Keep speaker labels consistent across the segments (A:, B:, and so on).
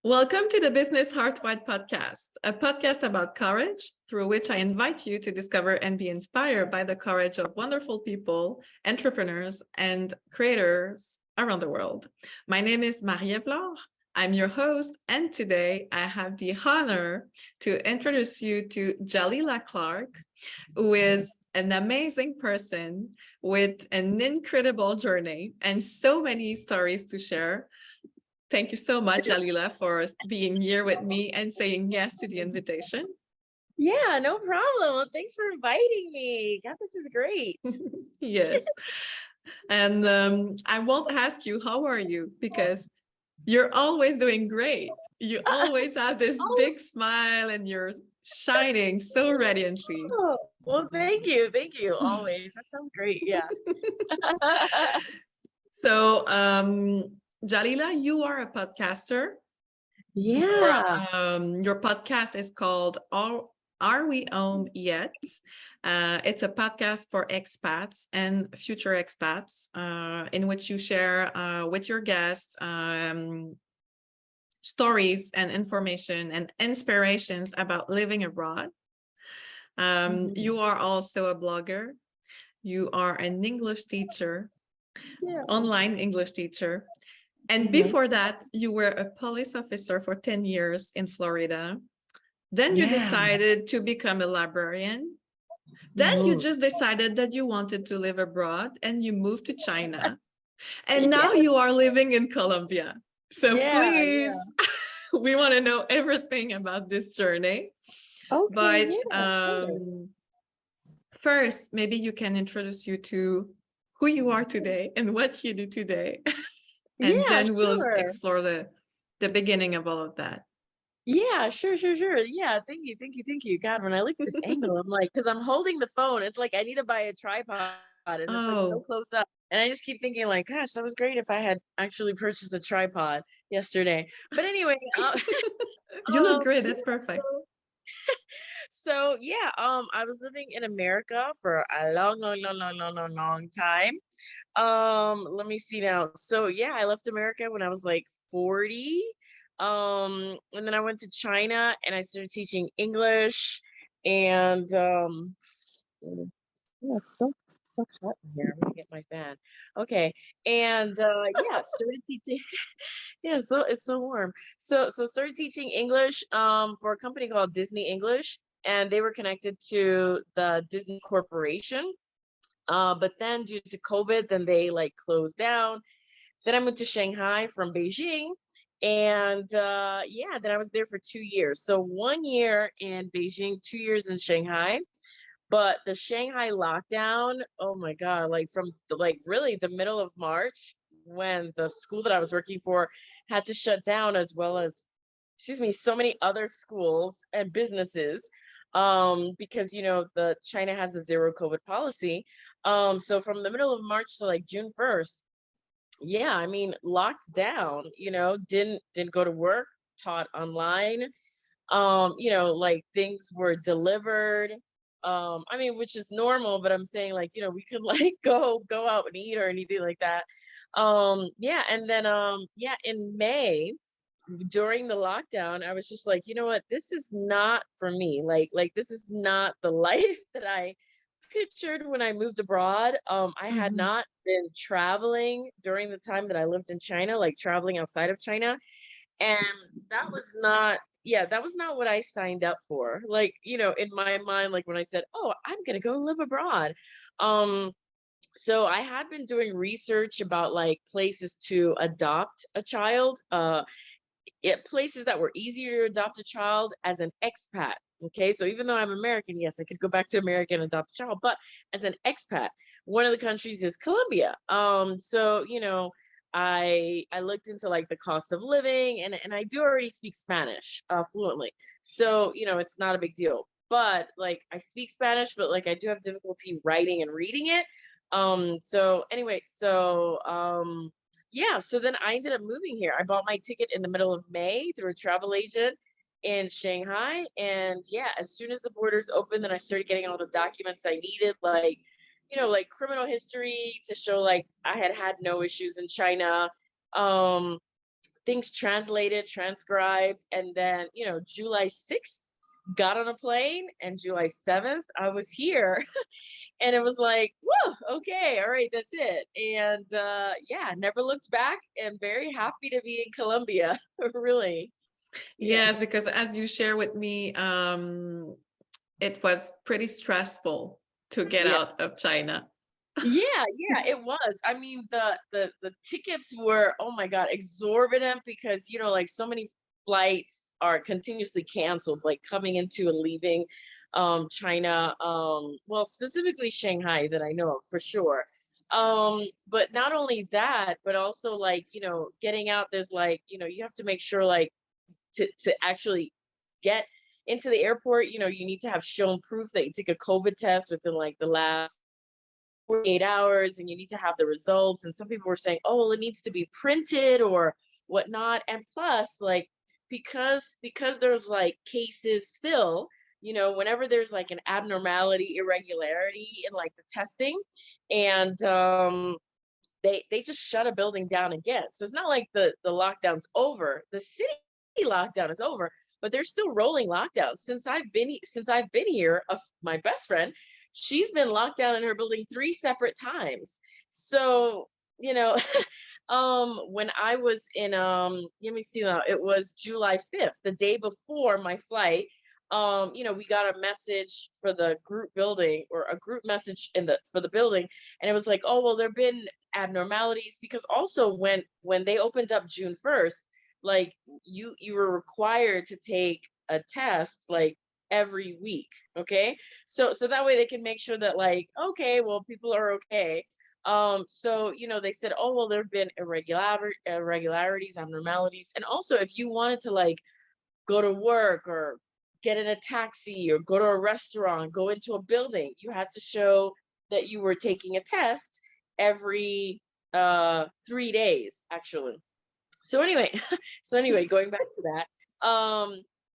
A: Welcome to the Business Heartwide podcast, a podcast about courage, through which I invite you to discover and be inspired by the courage of wonderful people, entrepreneurs, and creators around the world. My name is Marie-Ève. I'm your host, and today I have the honor to introduce you to Jalila Clarke, who is an amazing person with an incredible journey and so many stories to share. Thank you so much, Jalila, for being here with me and saying yes to the invitation.
B: Yeah, no problem. Well, thanks for inviting me. God, this is great.
A: Yes. And I won't ask you, how are you? Because you're always doing great. You always have this big smile and you're shining so radiantly.
B: Oh, well, thank you. Thank you. Always. That sounds great. Yeah.
A: So, Jalila, you are a podcaster.
B: Yeah.
A: Your podcast is called Are We Home Yet? It's a podcast for expats and future expats, in which you share with your guests stories and information and inspirations about living abroad. You are also a blogger. You are an English teacher, online English teacher. And before that, you were a police officer for 10 years in Florida. Then you decided to become a librarian. Then you just decided that you wanted to live abroad and you moved to China. And now you are living in Colombia. So please, we want to know everything about this journey. Okay, but first, maybe you can introduce you to who you are today and what you do today. And then we'll explore the beginning of all of that.
B: Yeah, sure. Yeah, thank you. God, when I look at this angle, I'm like, because I'm holding the phone, it's like I need to buy a tripod, and it's like so close up. And I just keep thinking, like, gosh, that was great if I had actually purchased a tripod yesterday. But anyway,
A: you look great. That's perfect.
B: So yeah, I was living in America for a long time. Let me see now. So yeah, I left America when I was like 40. And then I went to China and I started teaching English. And yeah, it's so hot in here. I'm gonna get my fan. Okay. And started teaching. Yeah, so it's so warm. So started teaching English for a company called Disney English, and they were connected to the Disney Corporation. But then due to COVID, then they like closed down. Then I moved to Shanghai from Beijing. And then I was there for 2 years. So 1 year in Beijing, 2 years in Shanghai. But the Shanghai lockdown, oh my God, like from really the middle of March, when the school that I was working for had to shut down, as well as, so many other schools and businesses, because, the China has a zero COVID policy. So from the middle of March to like June 1st, yeah, I mean, locked down, didn't go to work, taught online, like things were delivered. I mean, which is normal, but I'm saying like, we could like go out and eat or anything like that. And then, in May, during the lockdown, I was just like, you know what, this is not for me. Like this is not the life that I pictured when I moved abroad. I had not been traveling during the time that I lived in China, like traveling outside of China. And that was not what I signed up for. Like, in my mind, like when I said, oh, I'm going to go live abroad. So I had been doing research about like places to adopt a child, places that were easier to adopt a child as an expat. Okay, so even though I'm American, yes, I could go back to America and adopt a child, but as an expat, one of the countries is Colombia. So I looked into like the cost of living, and I do already speak Spanish fluently, so it's not a big deal. But like I speak Spanish, but like I do have difficulty writing and reading it. So then I ended up moving here. I bought my ticket in the middle of May through a travel agent in Shanghai. And yeah, as soon as the borders opened, then I started getting all the documents I needed, like, like criminal history to show like I had no issues in China. things translated, transcribed, and then, you know, July 6th, got on a plane, and July 7th, I was here. And it was like, whoa, okay, all right, that's it. And yeah, never looked back, and very happy to be in Colombia, really. Yeah.
A: Yes, because as you share with me, it was pretty stressful to get
B: Yeah.
A: out of China.
B: Yeah, it was. I mean, the tickets were, oh my God, exorbitant, because, you know, like so many flights are continuously canceled, like coming into and leaving China, well, specifically Shanghai, that I know of for sure. But not only that, but also, like, you know, getting out, there's like, you know, you have to make sure, like, to actually get into the airport, you know, you need to have shown proof that you took a COVID test within like the last 48 hours, and you need to have the results. And some people were saying, oh, well, it needs to be printed or whatnot. And plus, like, because there's like cases still, you know, whenever there's like an abnormality, irregularity in like the testing, and they just shut a building down again. So it's not like the lockdown's over. The city lockdown is over, but there's still rolling lockdowns. Since I've been here, my best friend, she's been locked down in her building 3 separate times. So, you know, when I was in let me see now, it was July 5th, the day before my flight. You know, we got a message for the group building, or a group message for the building, and it was like, oh, well, there've been abnormalities, because also when they opened up June 1st, like, you were required to take a test like every week. Okay, so that way they can make sure that, like, okay, well, people are okay. So, you know, they said, oh, well, there have been irregularities, abnormalities, and also if you wanted to, like, go to work or get in a taxi or go to a restaurant, go into a building, you had to show that you were taking a test every 3 days, actually. So anyway, going back to that,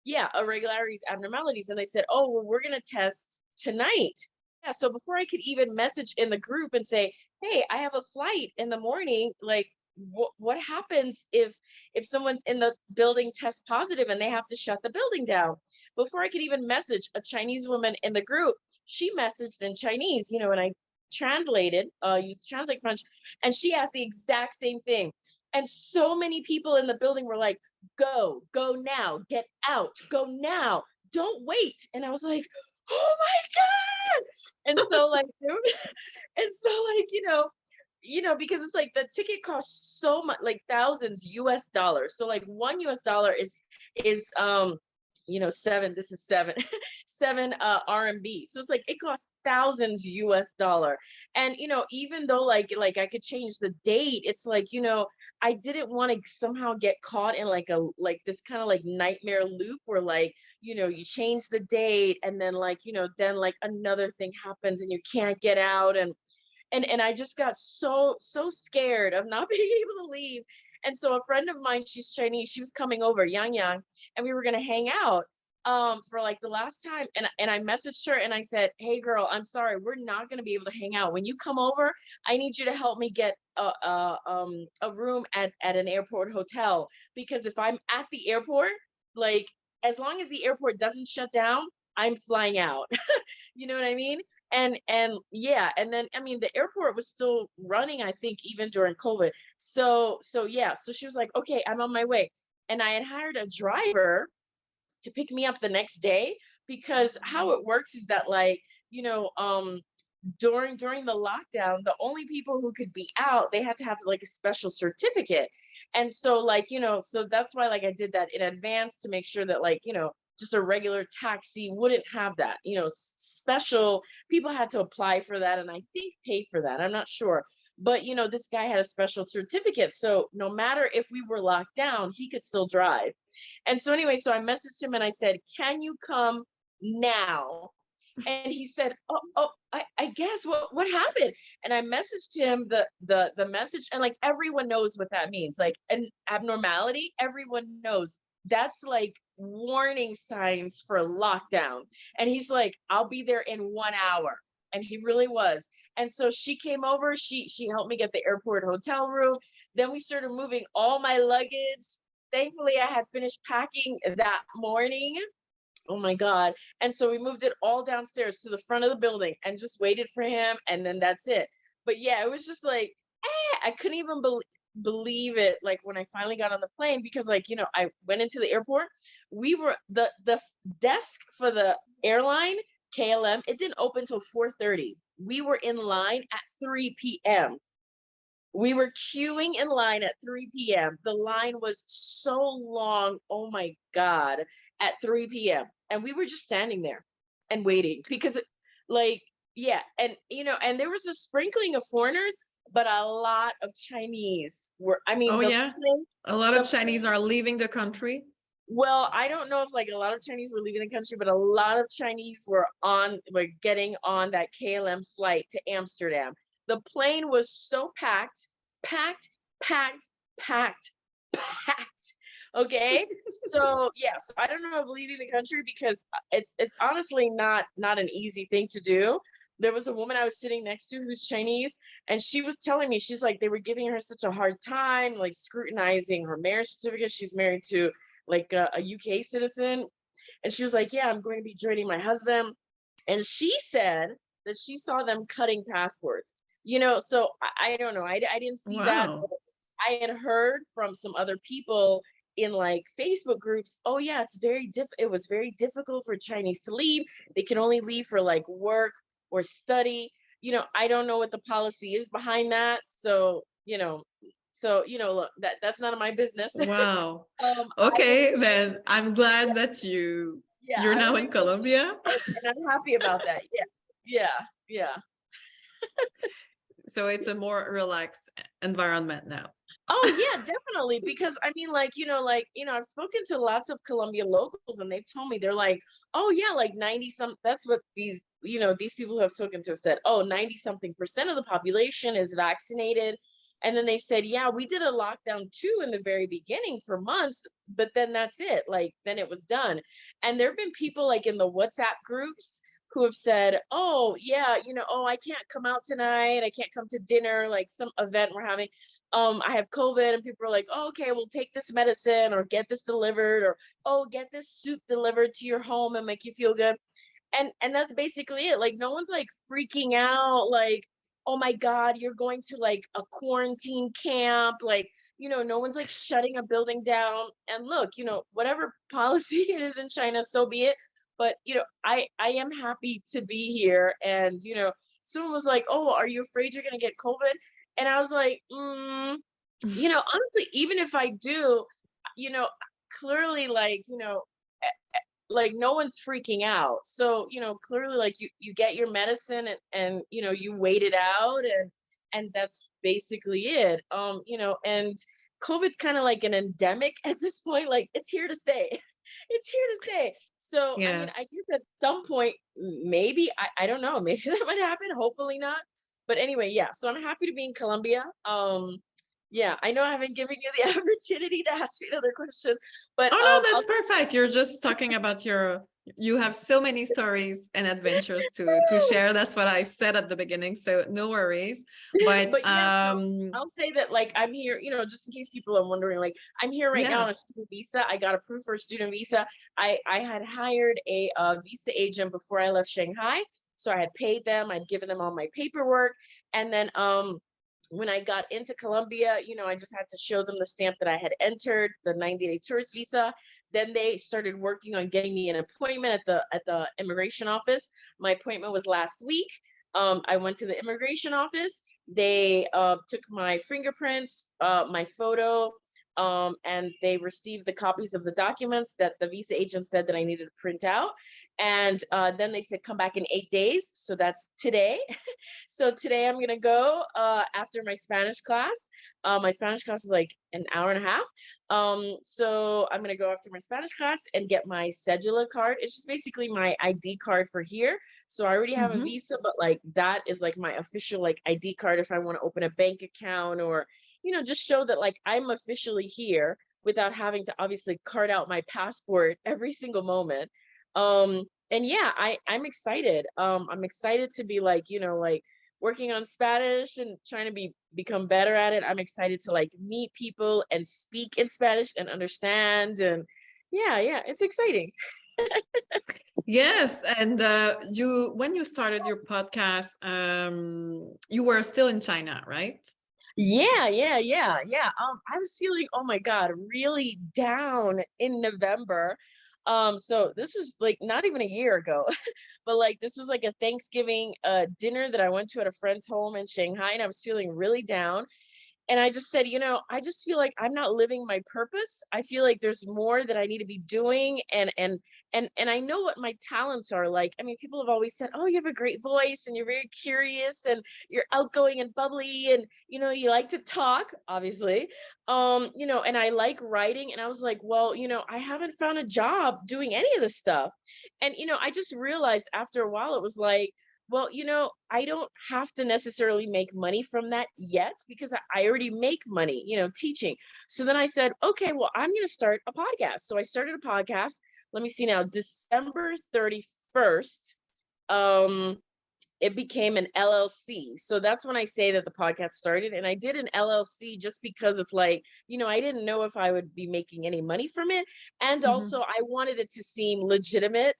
B: yeah, irregularities, abnormalities, and they said, oh, well, we're gonna test tonight. Yeah, so before I could even message in the group and say, hey, I have a flight in the morning, like, what happens if someone in the building tests positive and they have to shut the building down? Before I could even message, a Chinese woman in the group, she messaged in Chinese, you know, and I translated, used to translate French, and she asked the exact same thing. And so many people in the building were like, go now, get out, go now, don't wait. And I was like, oh my God. And so, like, and so, like, you know, because it's like the ticket costs so much, like thousands US dollars. So like $1 is you know, this is seven RMB. So it's like it costs thousands US dollar. And, you know, even though like I could change the date, it's like, you know, I didn't want to somehow get caught in like this kind of like nightmare loop where, like, you know, you change the date and then, like, you know, then like another thing happens and you can't get out. And I just got so scared of not being able to leave. And so a friend of mine, she's Chinese, she was coming over, Yang, and we were gonna hang out for like the last time. And I messaged her and I said, hey girl, I'm sorry, we're not gonna be able to hang out. When you come over, I need you to help me get a room at an airport hotel, because if I'm at the airport, like, as long as the airport doesn't shut down, I'm flying out. You know what I mean? And yeah, and then, I mean, the airport was still running, I think, even during COVID. So yeah, so she was like, okay, I'm on my way. And I had hired a driver to pick me up the next day, because how it works is that, like, you know, during the lockdown, the only people who could be out, they had to have like a special certificate. And so, like, you know, so that's why, like, I did that in advance to make sure that, like, you know, just a regular taxi wouldn't have that, you know, special people had to apply for that, and I think pay for that, I'm not sure. But, you know, this guy had a special certificate, so no matter if we were locked down, he could still drive. And so anyway, so I messaged him and I said, can you come now? And he said, oh, I guess, what happened? And I messaged him the message, and like everyone knows what that means, like an abnormality, everyone knows that's like warning signs for lockdown. And he's like, I'll be there in 1 hour. And he really was. And so she came over, she helped me get the airport hotel room. Then we started moving all my luggage thankfully I had finished packing that morning. Oh my God. And so we moved it all downstairs to the front of the building and just waited for him. And then that's it. But yeah, it was just like, I couldn't even believe it. Like when I finally got on the plane, because like, you know, I went into the airport, we were the desk for the airline, KLM, it didn't open till 4:30. We were in line at 3 p.m. We were queuing in line at 3 p.m. The line was so long. Oh my God, at 3 p.m. And we were just standing there and waiting because like, yeah. And, you know, and there was a sprinkling of foreigners, but a lot of Chinese were, I mean,
A: Oh, yeah. A lot of Chinese are leaving the country.
B: Well, I don't know if like a lot of Chinese were leaving the country, but a lot of Chinese were getting on that KLM flight to Amsterdam. The plane was so packed, packed, packed, packed, packed. Okay. So yeah, so I don't know if leaving the country, because it's honestly not an easy thing to do. There was a woman I was sitting next to who's Chinese, and she was telling me, she's like, they were giving her such a hard time, like scrutinizing her marriage certificate. She's married to like a UK citizen. And she was like, yeah, I'm going to be joining my husband. And she said that she saw them cutting passports, you know, so I don't know. I didn't see that.
A: Wow.
B: But I had heard from some other people in like Facebook groups, oh yeah, it was very difficult for Chinese to leave. They can only leave for like work or study. You know, I don't know what the policy is behind that. So, you know, look, that's none of my business.
A: Wow.
B: I
A: Okay,
B: was
A: then I'm glad that
B: yeah,
A: you're
B: I
A: now
B: was
A: in
B: able to,
A: Colombia.
B: and I'm happy about that. Yeah, yeah.
A: So it's a more relaxed environment now.
B: Oh yeah, definitely. Because I mean, like, I've spoken to lots of Colombian locals, and they've told me, they're like, oh yeah, like 90 some, that's what these people who have spoken to have said, oh, 90 something percent of the population is vaccinated. And then they said, yeah, we did a lockdown too in the very beginning for months, but then that's it. Like, then it was done. And there have been people like in the WhatsApp groups who have said, oh yeah, oh, I can't come out tonight, I can't come to dinner, like some event we're having, I have COVID. And people are like, oh, okay, we'll take this medicine or get this delivered, or oh, get this soup delivered to your home and make you feel good. And that's basically it. Like, no one's like freaking out, like, oh my God, you're going to like a quarantine camp, like, no one's like shutting a building down. And look, whatever policy it is in China, so be it. But I am happy to be here. And someone was like, oh, are you afraid you're gonna get COVID? And I was like, honestly, even if I do, clearly, like no one's freaking out. So, clearly, like you get your medicine, and you wait it out, and that's basically it. And COVID's kind of like an endemic at this point. Like, it's here to stay. It's here to stay. So, I mean, I
A: Yes.
B: guess at some point, maybe, I don't know, maybe that might happen. Hopefully not. But anyway, yeah. So I'm happy to be in Colombia. Yeah, I know I haven't given you the opportunity to ask me another question, but
A: Oh no, that's perfect. You're just talking about you have so many stories and adventures to share. That's what I said at the beginning. So no worries. But
B: But yeah, so I'll say that, like, I'm here, just in case people are wondering, like, I'm here right now
A: yeah.
B: on a student visa. I got approved for a student visa. I had hired a visa agent before I left Shanghai. So I had paid them, I'd given them all my paperwork. And then when I got into Colombia, I just had to show them the stamp that I had entered, the 90-day tourist visa. Then they started working on getting me an appointment at the immigration office. My appointment was last week. I went to the immigration office. They took my fingerprints, my photo, and they received the copies of the documents that the visa agent said that I needed to print out. And then they said, come back in 8 days. So that's today. So today I'm gonna go after my Spanish class. My Spanish class is like an hour and a half. So I'm gonna go after my Spanish class and get my cedula card. It's just basically my ID card for here. So I already have a
A: Mhm.
B: visa, but like that is like my official like ID card if I want to open a bank account, or just show that like I'm officially here without having to obviously card out my passport every single moment. And yeah, I'm excited. I'm excited to be like, working on Spanish and trying to become better at it. I'm excited to like meet people and speak in Spanish and understand. And yeah, it's exciting.
A: Yes, and when you started your podcast, you were still in China, right?
B: Yeah. I was feeling, oh my God, really down in November. So this was like not even a year ago, but like this was like a Thanksgiving dinner that I went to at a friend's home in Shanghai, and I was feeling really down. And I just said, I just feel like I'm not living my purpose. I feel like there's more that I need to be doing. And I know what my talents are like. I mean, people have always said, oh, you have a great voice and you're very curious and you're outgoing and bubbly and, you like to talk, obviously. And I like writing. And I was like, well, I haven't found a job doing any of this stuff. And, I just realized after a while, it was like, well, I don't have to necessarily make money from that yet because I already make money, teaching. So then I said, okay, well, I'm going to start a podcast. So I started a podcast. Let me see now, December 31st. It became an LLC. So that's when I say that the podcast started. And I did an LLC just because it's like, I didn't know if I would be making any money from it. And also I wanted it to seem legitimate.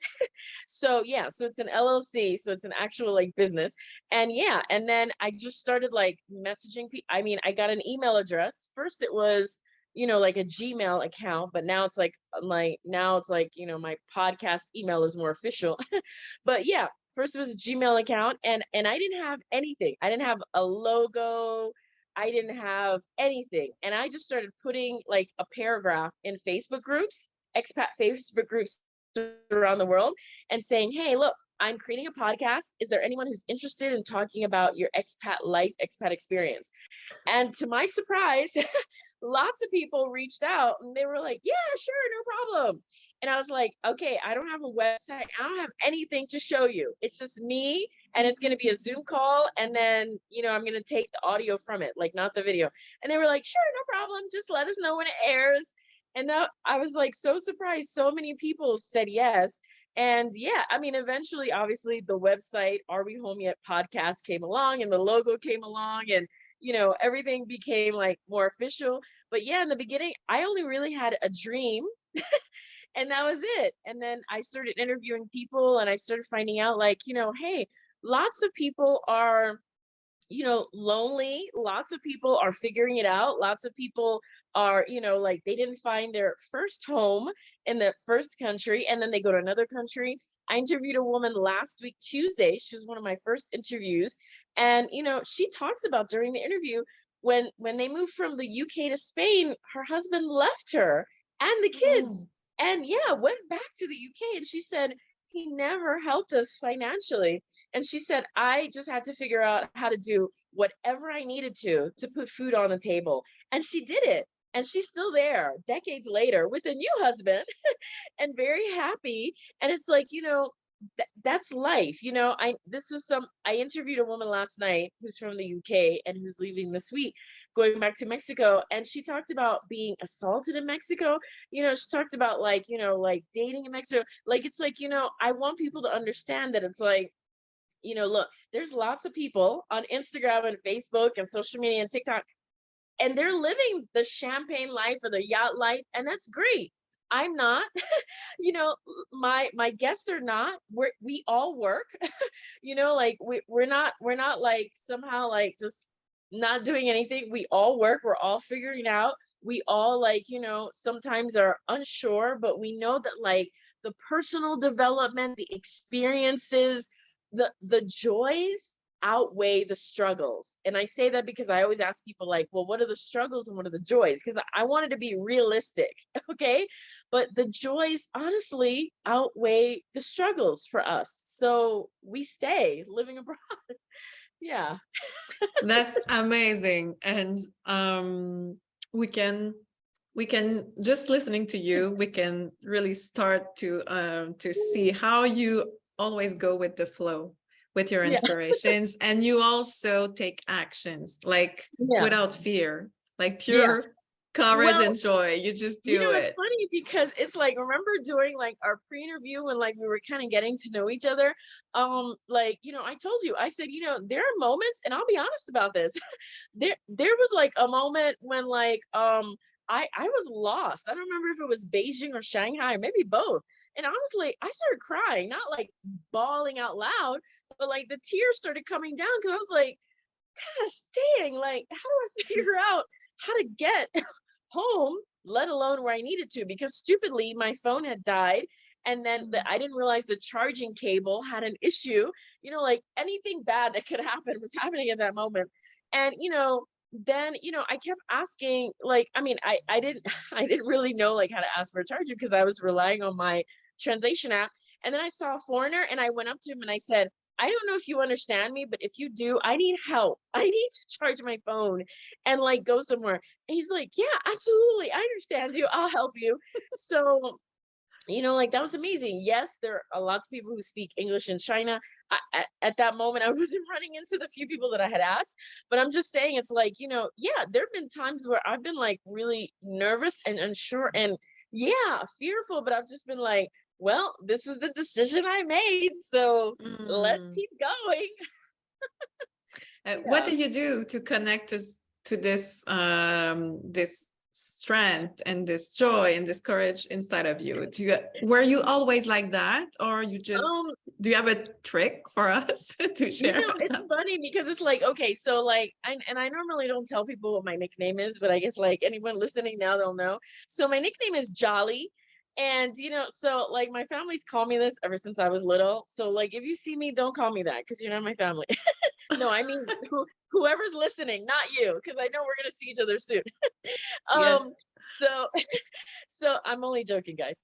B: So it's an LLC. So it's an actual like business. And and then I just started like messaging people. I mean, I got an email address. First it was, like a Gmail account, but now it's like my podcast email is more official. But first it was a Gmail account, and I didn't have anything. I didn't have a logo. I didn't have anything. And I just started putting like a paragraph in Facebook groups, expat Facebook groups around the world, and saying, hey, look, I'm creating a podcast. Is there anyone who's interested in talking about your expat life, expat experience? And to my surprise, lots of people reached out and they were like, yeah, sure, no problem. And I was like, okay, I don't have a website. I don't have anything to show you. It's just me, and it's going to be a Zoom call. And then, I'm going to take the audio from it, like not the video. And they were like, sure, no problem. Just let us know when it airs. And I was like so surprised. So many people said yes. And I mean, eventually, obviously, the website, Are We Home Yet podcast came along, and the logo came along, and everything became like more official. But in the beginning, I only really had a dream. And that was it. And then I started interviewing people, and I started finding out like, hey, lots of people are, lonely. Lots of people are figuring it out. Lots of people are, like they didn't find their first home in the first country, and then they go to another country. I interviewed a woman last week, Tuesday. She was one of my first interviews. And, she talks about during the interview, when they moved from the UK to Spain, her husband left her and the kids. And went back to the UK. And she said, he never helped us financially. And she said, I just had to figure out how to do whatever I needed to put food on the table. And she did it. And she's still there decades later with a new husband and very happy. And it's like, that's life. I interviewed a woman last night who's from the UK and who's leaving this week, going back to Mexico. And she talked about being assaulted in Mexico. She talked about like dating in Mexico. Like, it's like, I want people to understand that it's like, look, there's lots of people on Instagram and Facebook and social media and TikTok, and they're living the champagne life or the yacht life. And that's great. I'm not, my guests are not. We all work, like we're not like somehow like just not doing anything. We all work. We're all figuring it out. We all like, sometimes are unsure, but we know that like the personal development, the experiences, the joys outweigh the struggles. And I say that because I always ask people like, well, what are the struggles and what are the joys? Because I wanted to be realistic. Okay. But the joys honestly outweigh the struggles for us. So we stay living abroad. Yeah.
A: That's amazing. And we can just listening to you, we can really start to see how you always go with the flow with your inspirations. And you also take actions like without fear, like pure courage
B: Well,
A: and joy. You just do
B: it's
A: it.
B: funny because it's like, remember during like our pre-interview when like we were kind of getting to know each other, like, I told you, I said, there are moments, and I'll be honest about this. There was like a moment when like, I was lost. I don't remember if it was Beijing or Shanghai, or maybe both. And honestly, I started crying, not like bawling out loud, but like the tears started coming down because I was like, gosh dang, like, how do I figure out how to get home, let alone where I needed to? Because stupidly, my phone had died. And then I didn't realize the charging cable had an issue. Like anything bad that could happen was happening at that moment. And, then, I kept asking, like, I mean, I didn't, I didn't really know like how to ask for a charger because I was relying on my translation app. And then I saw a foreigner and I went up to him and I said, I don't know if you understand me, but if you do, I need help. I need to charge my phone and like go somewhere. And he's like, yeah, absolutely. I understand you. I'll help you. So, like that was amazing. Yes, there are lots of people who speak English in China. At that moment, I wasn't running into the few people that I had asked, but I'm just saying it's like, yeah, there have been times where I've been like really nervous and unsure and yeah, fearful, but I've just been like, well, this was the decision I made, so let's keep going.
A: What do you do to connect to this this strength and this joy and this courage inside of you? Were you always like that, or you just do you have a trick for us to share?
B: It's funny because it's like, okay, so like I normally don't tell people what my nickname is, but I guess like anyone listening now, they'll know. So my nickname is Jolly. And so like my family's called me this ever since I was little. So like if you see me, don't call me that because you're not my family. No, I mean whoever's listening, not you, because I know we're gonna see each other soon.
A: Yes.
B: So so I'm only joking, guys.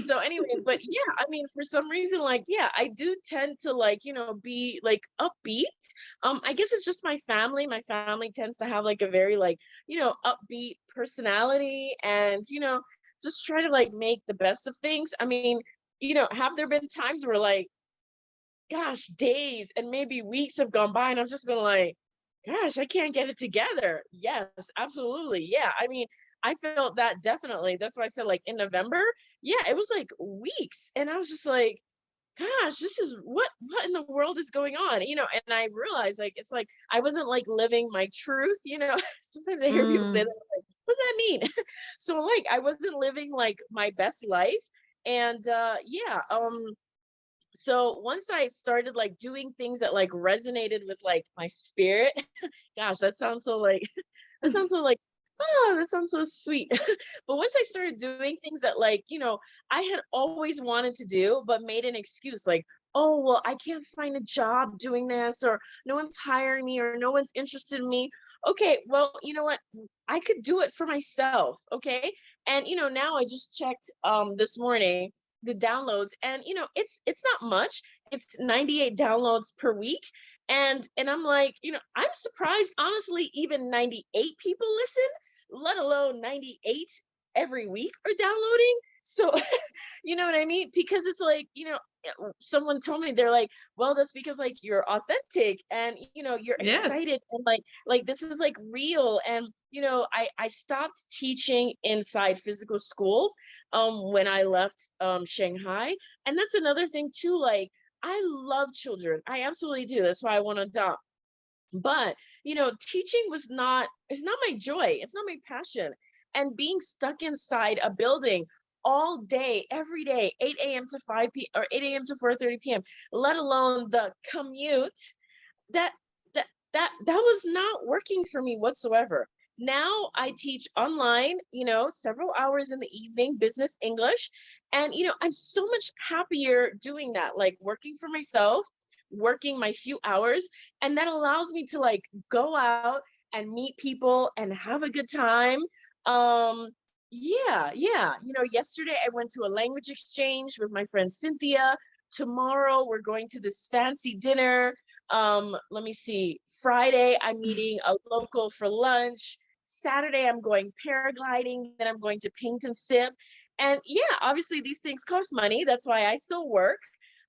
B: So anyway, but yeah, I mean, for some reason, like, yeah, I do tend to like, be like upbeat. I guess it's just my family. My family tends to have like a very like, upbeat personality and, just try to like make the best of things. I mean, have there been times where like, gosh, days and maybe weeks have gone by and I've just been like, gosh, I can't get it together. Yes, absolutely. Yeah. I mean, I felt that definitely. That's why I said like in November, yeah, it was like weeks. And I was just like, gosh, this is what in the world is going on? And I realized like it's like I wasn't like living my truth, Sometimes I hear people say that, like, what does that mean? So like I wasn't living like my best life. And yeah, so once I started like doing things that like resonated with like my spirit, gosh, that sounds so like that sounds so like, oh, that sounds so sweet. But once I started doing things that like, I had always wanted to do, but made an excuse like, oh, well, I can't find a job doing this, or no one's hiring me, or no one's interested in me. Okay, well, you know what? I could do it for myself. Okay. And now I just checked this morning the downloads, and it's not much. It's 98 downloads per week. And I'm like, I'm surprised, honestly, even 98 people listen, let alone 98 every week are downloading. So, you know what I mean? Because it's like, someone told me, they're like, well, that's because like you're authentic and, you're excited and like this is like real. And, I stopped teaching inside physical schools when I left Shanghai. And that's another thing too, like, I love children. I absolutely do. That's why I want to adopt. But, teaching it's not my joy. It's not my passion. And being stuck inside a building all day, every day, 8 a.m. to 5 p.m. or 8 a.m. to 4:30 p.m., let alone the commute, that was not working for me whatsoever. Now I teach online, several hours in the evening, business English. And, I'm so much happier doing that, like working for myself, working my few hours. And that allows me to like go out and meet people and have a good time. Yeah. Yesterday I went to a language exchange with my friend Cynthia. Tomorrow we're going to this fancy dinner. Let me see. Friday I'm meeting a local for lunch. Saturday I'm going paragliding. Then I'm going to paint and sip. And yeah, obviously these things cost money. That's why I still work.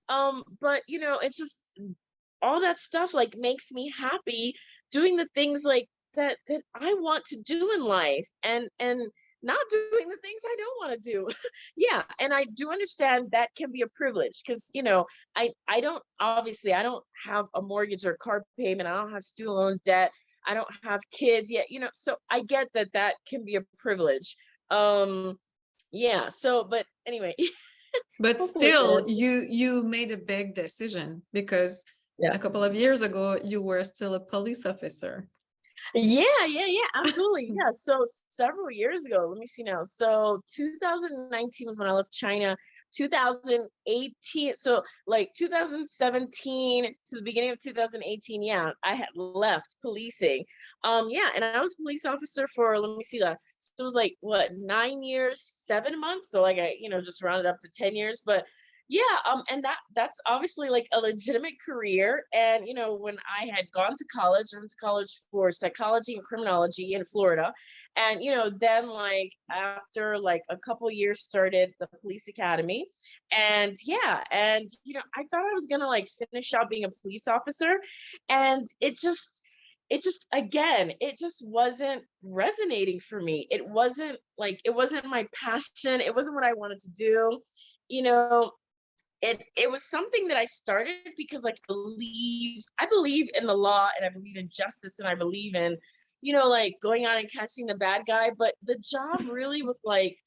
B: But it's just all that stuff like makes me happy doing the things like that I want to do in life, and not doing the things I don't want to do. Yeah, and I do understand that can be a privilege, because I don't, obviously I don't have a mortgage or car payment, I don't have student loan debt, I don't have kids yet, so I get that that can be a privilege. Yeah, so but anyway,
A: But
B: hopefully
A: still, you made a big decision, because
B: yeah.
A: a couple of years ago, you were still a police officer.
B: Yeah, absolutely. Yeah. So several years ago, let me see now. So 2019 was when I left China. 2018, so like 2017 to the beginning of 2018, yeah, I had left policing. Yeah, and I was a police officer for, let me see that. So it was like what, 9 years, 7 months. So like I, just rounded up to 10 years. But yeah, and that's obviously like a legitimate career. And when I had gone to college, I went to college for psychology and criminology in Florida. And then like after like a couple years, started the police academy. And yeah, and I thought I was gonna like finish out being a police officer. And again, it just wasn't resonating for me. It wasn't my passion. It wasn't what I wanted to do. You know, it was something that I started because like I believe in the law, and I believe in justice, and I believe in, like going out and catching the bad guy. But the job really was like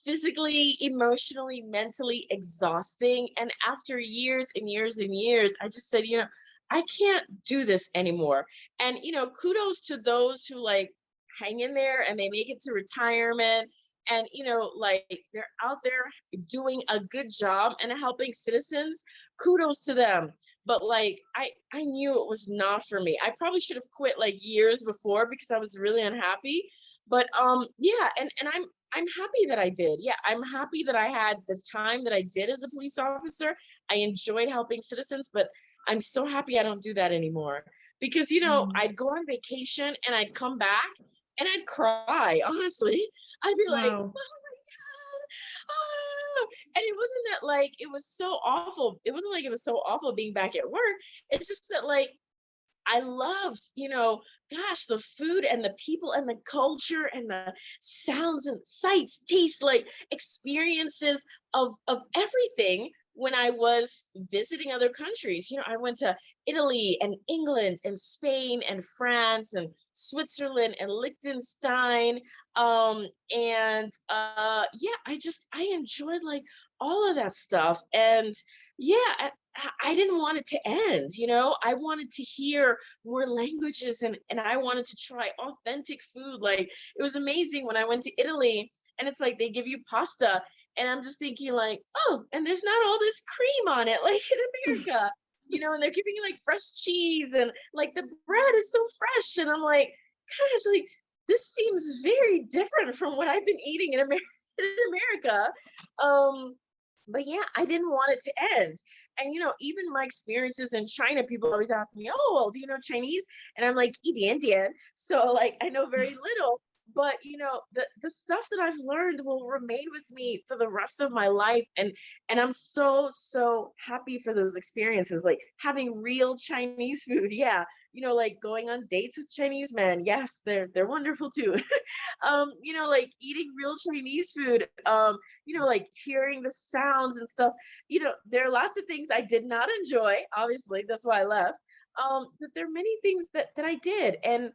B: physically, emotionally, mentally exhausting. And after years and years and years, I just said, I can't do this anymore. And, kudos to those who like hang in there and they make it to retirement, and like they're out there doing a good job and helping citizens. Kudos to them. But like I knew it was not for me. I probably should have quit like years before, because I was really unhappy. But yeah, and I'm happy that I did. Yeah, I'm happy that I had the time that I did as a police officer. I enjoyed helping citizens, but I'm so happy I don't do that anymore. Because I'd go on vacation and I'd come back and I'd cry, honestly. I'd be like,
A: Wow.
B: oh my God. Oh. And it wasn't that like it was so awful. It wasn't like it was so awful being back at work. It's just that like I loved, gosh, the food and the people and the culture and the sounds and sights, tastes, like experiences of everything. When I was visiting other countries, I went to Italy and England and Spain and France and Switzerland and Liechtenstein. And yeah, I enjoyed like all of that stuff. And yeah, I didn't want it to end. I wanted to hear more languages, and I wanted to try authentic food. Like it was amazing when I went to Italy, and it's like they give you pasta, and I'm just thinking like, oh, and there's not all this cream on it like in America, and they're giving you like fresh cheese, and like the bread is so fresh, and I'm like, gosh, like this seems very different from what I've been eating in America. But yeah, I didn't want it to end. And even my experiences in China, people always ask me, oh, well, do you know Chinese? And I'm like, Indian. So like I know very little. But the stuff that I've learned will remain with me for the rest of my life. And I'm so happy for those experiences, like having real Chinese food. Yeah. Like going on dates with Chinese men. Yes, they're wonderful too. Like eating real Chinese food, like hearing the sounds and stuff. There are lots of things I did not enjoy. Obviously, that's why I left. But there are many things that I did. And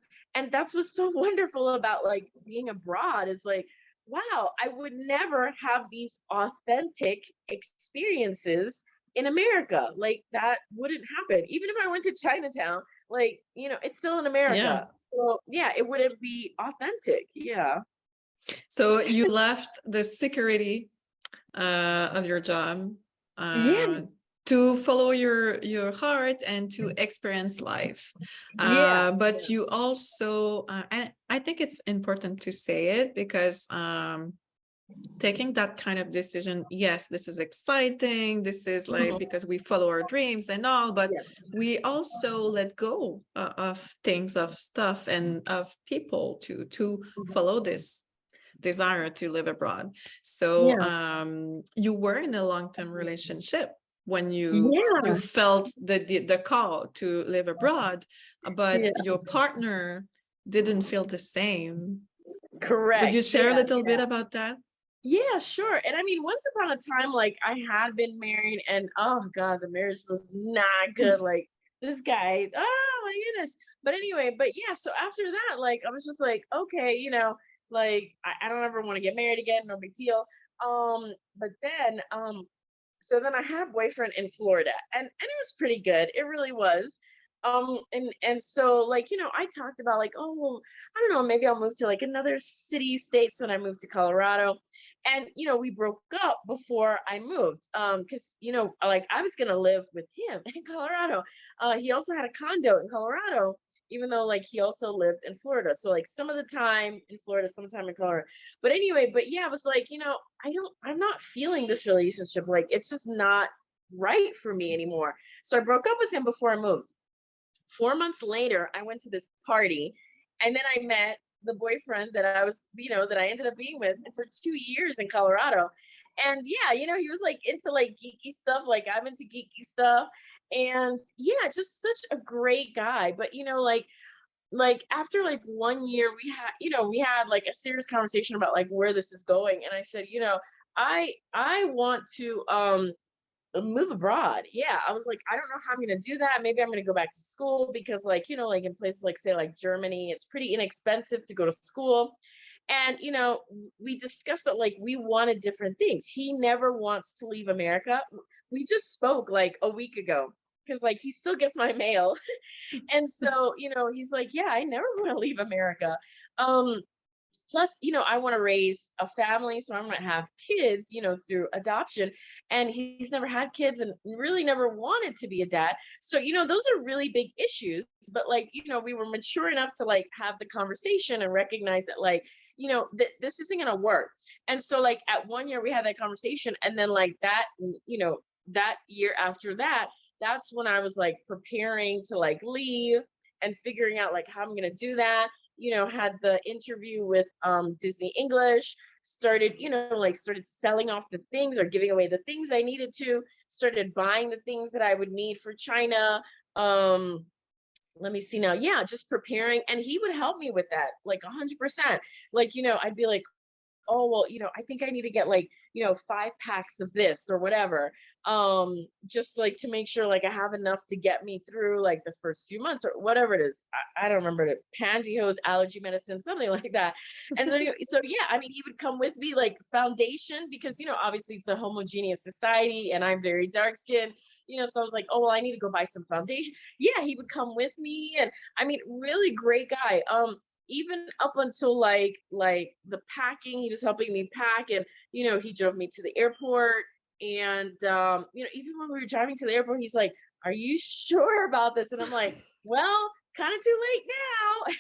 B: that's what's so wonderful about like being abroad, is like, wow, I would never have these authentic experiences in America. Like that wouldn't happen. Even if I went to Chinatown, like, it's still in America.
A: Yeah.
B: So yeah, it wouldn't be authentic. Yeah.
A: So you left the security of your job
B: Yeah.
A: to follow your heart and to experience life.
B: Yeah.
A: But you also, and I think it's important to say it, because taking that kind of decision, yes, this is exciting. This is like, because we follow our dreams and all, but we also let go of things, of stuff, and of people to follow this desire to live abroad. So you were in a long-term relationship when you felt the call to live abroad, but your partner didn't feel the same.
B: Correct.
A: Would you share a
B: Yeah,
A: little
B: yeah.
A: bit about that?
B: Yeah, sure. And I mean, once upon a time, like I had been married and oh God, the marriage was not good. Like this guy, oh my goodness. But anyway, but yeah, so after that, like I was just like, okay, like I don't ever want to get married again, no big deal. But then so then I had a boyfriend in Florida and it was pretty good. It really was. And so like, I talked about like, oh well, I don't know, maybe I'll move to like another city, state. So when I moved to Colorado. And we broke up before I moved. Because like I was gonna live with him in Colorado. He also had a condo in Colorado, even though like he also lived in Florida. So like some of the time in Florida, sometime in Colorado. But anyway, but yeah, I was like, I'm not feeling this relationship. Like it's just not right for me anymore. So I broke up with him before I moved. 4 months later, I went to this party and then I met the boyfriend that I was, that I ended up being with for 2 years in Colorado. And yeah, he was like into like geeky stuff, like I'm into geeky stuff. And yeah, just such a great guy. But like after like 1 year, we had like a serious conversation about like where this is going. And I said, I want to move abroad. Yeah, I was like, I don't know how I'm gonna do that. Maybe I'm gonna go back to school because like like in places like say like Germany, it's pretty inexpensive to go to school. And we discussed that like we wanted different things. He never wants to leave America. We just spoke like a week ago because like he still gets my mail. And so he's like, yeah, I never want to leave America. Plus, I want to raise a family, so I'm going to have kids, through adoption. And he's never had kids and really never wanted to be a dad. So, those are really big issues. But like, we were mature enough to like have the conversation and recognize that like, this isn't going to work. And so like at 1 year we had that conversation, and then like that, that year after that, that's when I was like preparing to like leave and figuring out like how I'm going to do that. Had the interview with Disney English, started, started selling off the things or giving away the things I needed to, started buying the things that I would need for China. Let me see now. Yeah, just preparing. And he would help me with that, like 100%. Like, I'd be like, oh, well, I think I need to get like, 5 packs of this or whatever. Just like to make sure like I have enough to get me through like the first few months or whatever it is. I don't remember it. Pantyhose, allergy medicine, something like that. And so, so yeah, I mean, he would come with me like foundation because, obviously it's a homogeneous society and I'm very dark skinned. So I was like, oh, well, I need to go buy some foundation. Yeah, he would come with me. And I mean, really great guy. Even up until like the packing, he was helping me pack, and he drove me to the airport. And even when we were driving to the airport, he's like, are you sure about this? And I'm like, well, kind of too late now.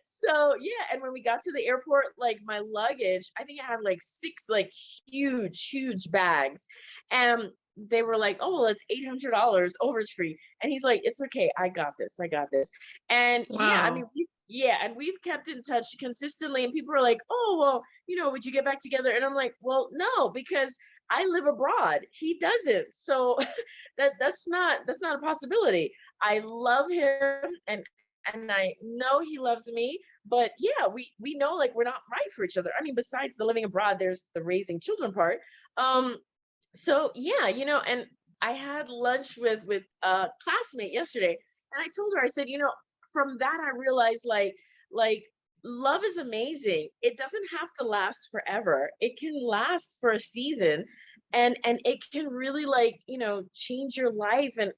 B: So yeah, and when we got to the airport, like my luggage, I think I had like 6 like huge bags, and they were like, oh well, it's $800 overage free. And he's like, it's okay, I got this. And yeah, I mean,
A: Wow.
B: yeah, and we've kept in touch consistently, and people are like, oh well, would you get back together? And I'm like, well, no, because I live abroad, he doesn't. So that's not a possibility. I love him, and I know he loves me, but yeah, we know like we're not right for each other. I mean, besides the living abroad, there's the raising children part. So yeah, and I had lunch with a classmate yesterday, and I told her, I said, from that I realized like love is amazing. It doesn't have to last forever. It can last for a season, and it can really like change your life and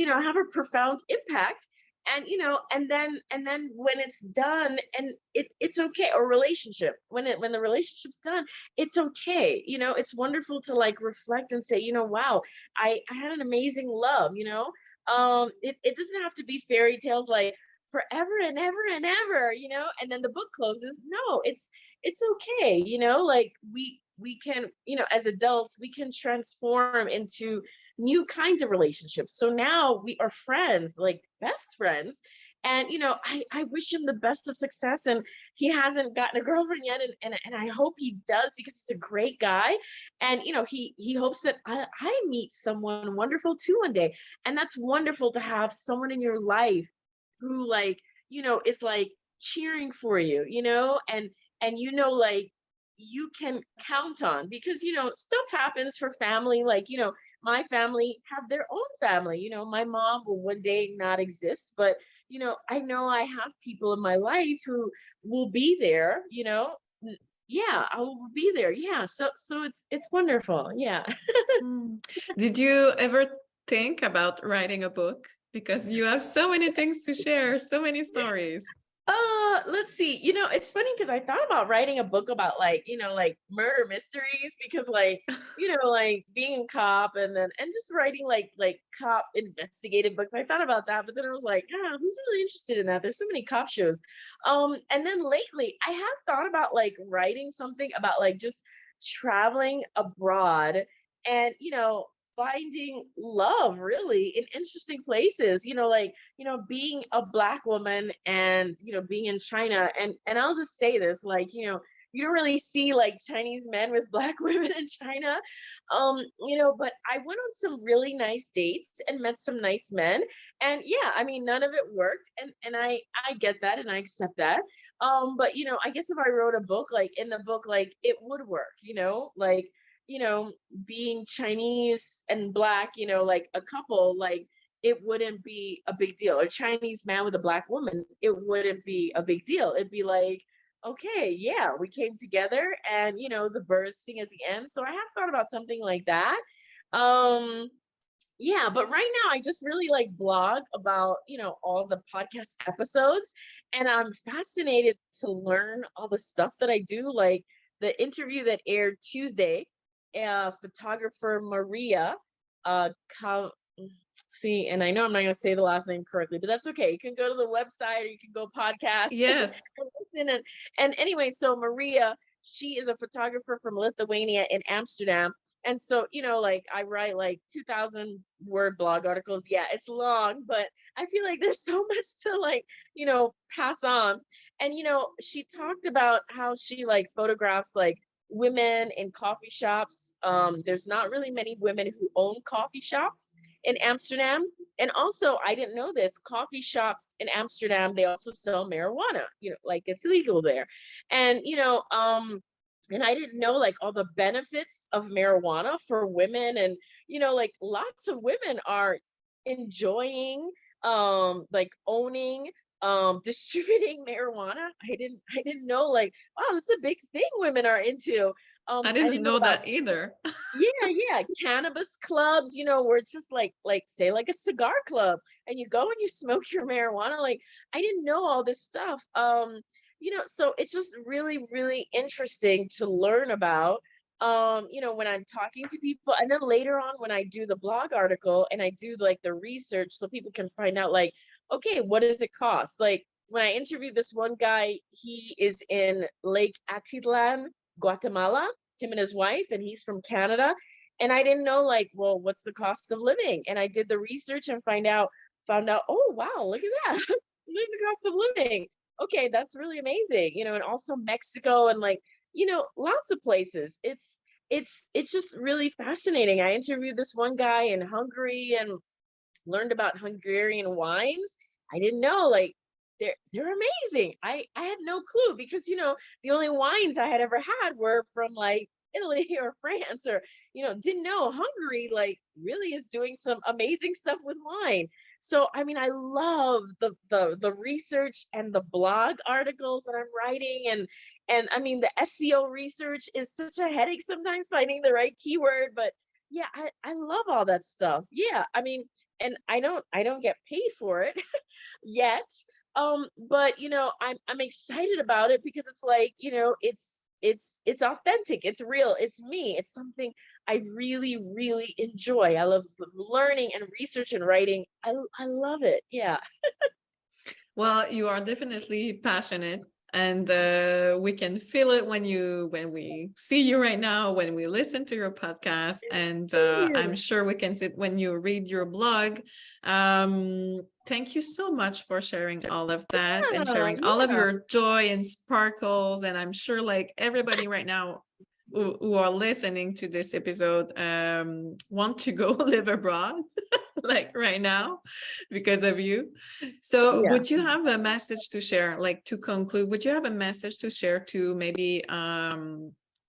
B: have a profound impact. And and then when it's done, and it's okay. Or relationship, when the relationship's done, it's okay. It's wonderful to like reflect and say, wow, I had an amazing love. It doesn't have to be fairy tales like forever and ever and ever, and then the book closes. No, it's okay. Like we can, as adults, we can transform into new kinds of relationships. So now we are friends, like best friends. And I wish him the best of success, and he hasn't gotten a girlfriend yet, and I hope he does, because he's a great guy. And he hopes that I meet someone wonderful too one day. And that's wonderful to have someone in your life who like is like cheering for you, you know, and you know, like you can count on, because you know stuff happens for family, like you know my family have their own family, you know, my mom will one day not exist, but you know I have people in my life who will be there, you know. Yeah, I will be there. Yeah, so it's wonderful. Yeah.
A: Mm. Did you ever think about writing a book? Because you have so many things to share, so many stories.
B: Let's see. You know, it's funny because I thought about writing a book about like, you know, like murder mysteries, because like, you know, like being a cop and just writing like cop investigative books. I thought about that, but then I was like, ah, who's really interested in that? There's so many cop shows. And then lately I have thought about like writing something about like just traveling abroad and, you know, finding love really in interesting places, you know, like, you know, being a Black woman and, you know, being in China. And I'll just say this, like, you know, you don't really see like Chinese men with Black women in China. You know, but I went on some really nice dates and met some nice men. And yeah, I mean, none of it worked. And I get that and I accept that. But you know, I guess if I wrote a book, like in the book, like it would work, you know, like, you know, being Chinese and Black, you know, like a couple, like it wouldn't be a big deal. A Chinese man with a Black woman, it wouldn't be a big deal. It'd be like, okay, yeah, we came together and, you know, the birds sing at the end. So I have thought about something like that. Um, yeah, but right now I just really like blog about, you know, all the podcast episodes. And I'm fascinated to learn all the stuff that I do. Like the interview that aired Tuesday, photographer Maria, uh, Cal- see, and I know I'm not going to say the last name correctly, but that's okay. You can go to the website or you can go podcast
A: Yes.
B: and listen. And anyway, so Maria, she is a photographer from Lithuania in Amsterdam. And so, you know, like I write like 2,000 word blog articles. Yeah, it's long, but I feel like there's so much to like, you know, pass on. And, you know, she talked about how she like photographs like women in coffee shops. There's not really many women who own coffee shops in Amsterdam. And also, I didn't know this, coffee shops in Amsterdam, they also sell marijuana, you know, like it's legal there. And, you know, and I didn't know like all the benefits of marijuana for women. And, you know, like lots of women are enjoying, like owning, distributing marijuana. I didn't know like, wow, this is a big thing women are into.
A: I
B: I
A: didn't
B: didn't know
A: know
B: about,
A: that either.
B: yeah, cannabis clubs, you know, where it's just like say like a cigar club and you go and you smoke your marijuana. Like I didn't know all this stuff. You know, so it's just really, really interesting to learn about. You know, when I'm talking to people, and then later on when I do the blog article and I do like the research so people can find out like, okay, what does it cost? Like when I interviewed this one guy, he is in Lake Atitlan, Guatemala, him and his wife, and he's from Canada. And I didn't know like, well, what's the cost of living? And I did the research and found out, oh wow, look at that. Look at the cost of living. Okay, that's really amazing. You know, and also Mexico and like, you know, lots of places. It's just really fascinating. I interviewed this one guy in Hungary and learned about Hungarian wines. I didn't know like they're amazing. I had no clue because you know the only wines I had ever had were from like Italy or France or you know didn't know Hungary like really is doing some amazing stuff with wine. So I mean I love the research and the blog articles that I'm writing and I mean the SEO research is such a headache sometimes finding the right keyword, but yeah, I love all that stuff. Yeah, I mean, and I don't get paid for it yet. But you know, I'm excited about it because it's like, you know, it's authentic, it's real, it's me, it's something I really, really enjoy. I love learning and research and writing. I love it. Yeah.
A: Well, you are definitely passionate, and we can feel it when we see you right now, when we listen to your podcast, and I'm sure we can see it when you read your blog. Thank you so much for sharing all of that and sharing all of your joy and sparkles. And I'm sure like everybody right now who are listening to this episode want to go live abroad. like right now because of you. So
B: Yeah.
A: would you have a message to share, like to conclude, would you have a message to share to maybe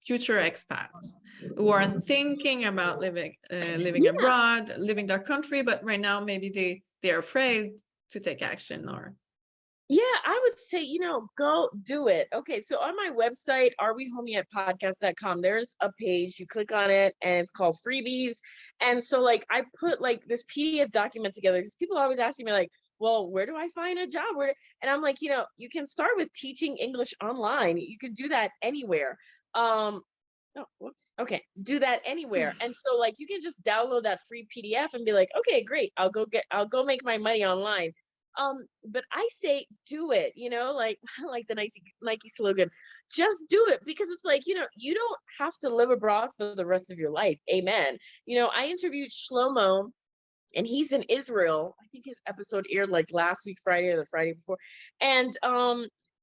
A: future expats who are thinking about living
B: Yeah.
A: abroad, living their country, but right now maybe they're afraid to take action or
B: Yeah, I would say, go do it. Okay, so on my website, arewehomeyetpodcast.com, there's a page, you click on it, and it's called freebies. And so like I put like this PDF document together because people are always asking me like, well, where do I find a job? And I'm like, you can start with teaching English online. You can do that anywhere. Oh, whoops. Okay, do that anywhere. And so like you can just download that free PDF and be like, okay, great. I'll go make my money online. But I say do it, like like the Nike slogan, just do it, because it's like, you don't have to live abroad for the rest of your life. Amen. I interviewed Shlomo, and he's in Israel. I think his episode aired like last week, Friday or the Friday before. And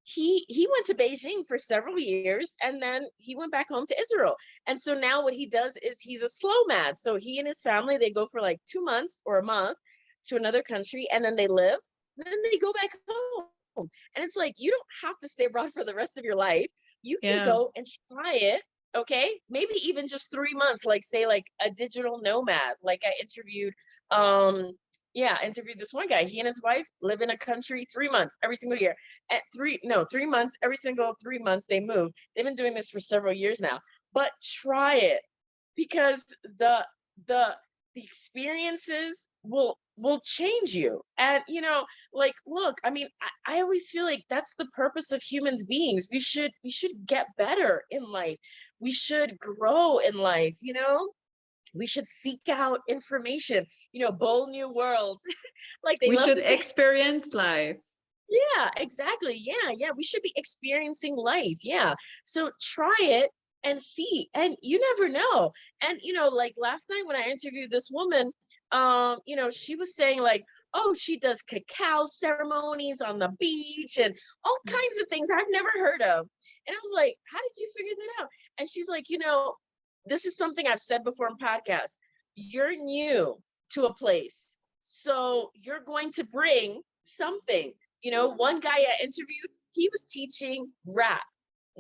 B: he went to Beijing for several years, and then he went back home to Israel. And so now what he does is he's a slow mad. So he and his family, they go for like 2 months or a month to another country, and then they live. Then they go back home. And it's like, you don't have to stay abroad for the rest of your life. You can go and try it. Okay. Maybe even just 3 months, like say like a digital nomad. Like I interviewed, interviewed this one guy. He and his wife live in a country 3 months every single year. At 3 months, every single 3 months they move. They've been doing this for several years now. But try it, because the experiences will change you. And like, look, I mean, I always feel like that's the purpose of humans beings. We should get better in life. We should grow in life. We should seek out information, bold new worlds. Like they
A: we
B: love
A: should
B: to say,
A: experience life.
B: yeah, exactly. Yeah. We should be experiencing life. Yeah. So try it and see. And you never know. And, like last night when I interviewed this woman, she was saying like, oh, she does cacao ceremonies on the beach and all kinds of things I've never heard of. And I was like, how did you figure that out? And she's like, this is something I've said before in podcasts. You're new to a place, so you're going to bring something. One guy I interviewed, he was teaching rap.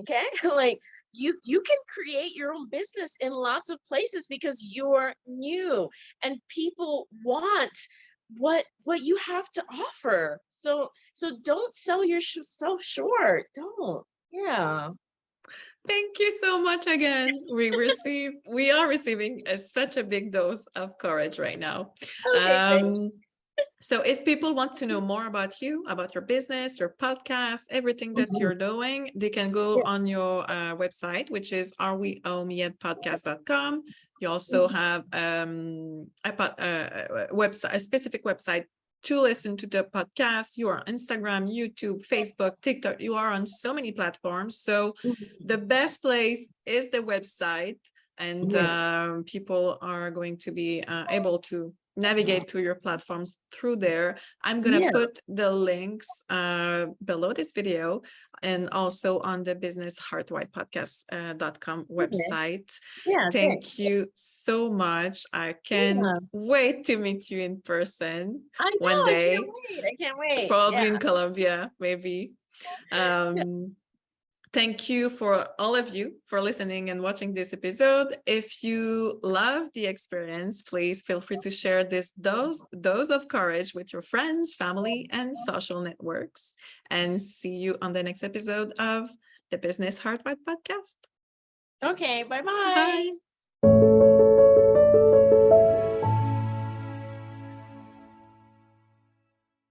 B: Okay. Like you can create your own business in lots of places because you're new and people want what you have to offer. So don't sell yourself short. Don't. Yeah.
A: Thank you so much again. We are receiving such a big dose of courage right now.
B: Okay,
A: so if people want to know more about you, about your business, your podcast, everything that you're doing, they can go on your website, which is arewehomeyetpodcast.com. You also have a specific website to listen to the podcast. You are on Instagram, YouTube, Facebook, TikTok. You are on so many platforms. So the best place is the website, and people are going to be able to navigate to your platforms through there. I'm going to put the links below this video and also on the business heartwidepodcast.com website. Thank you so much. I can't wait to meet you in person one day.
B: I can't wait.
A: Probably in Colombia, maybe. Thank you for all of you for listening and watching this episode. If you love the experience, please feel free to share this dose of courage with your friends, family, and social networks. And see you on the next episode of the Business Heartwide podcast.
B: Okay, bye-bye.
A: Bye.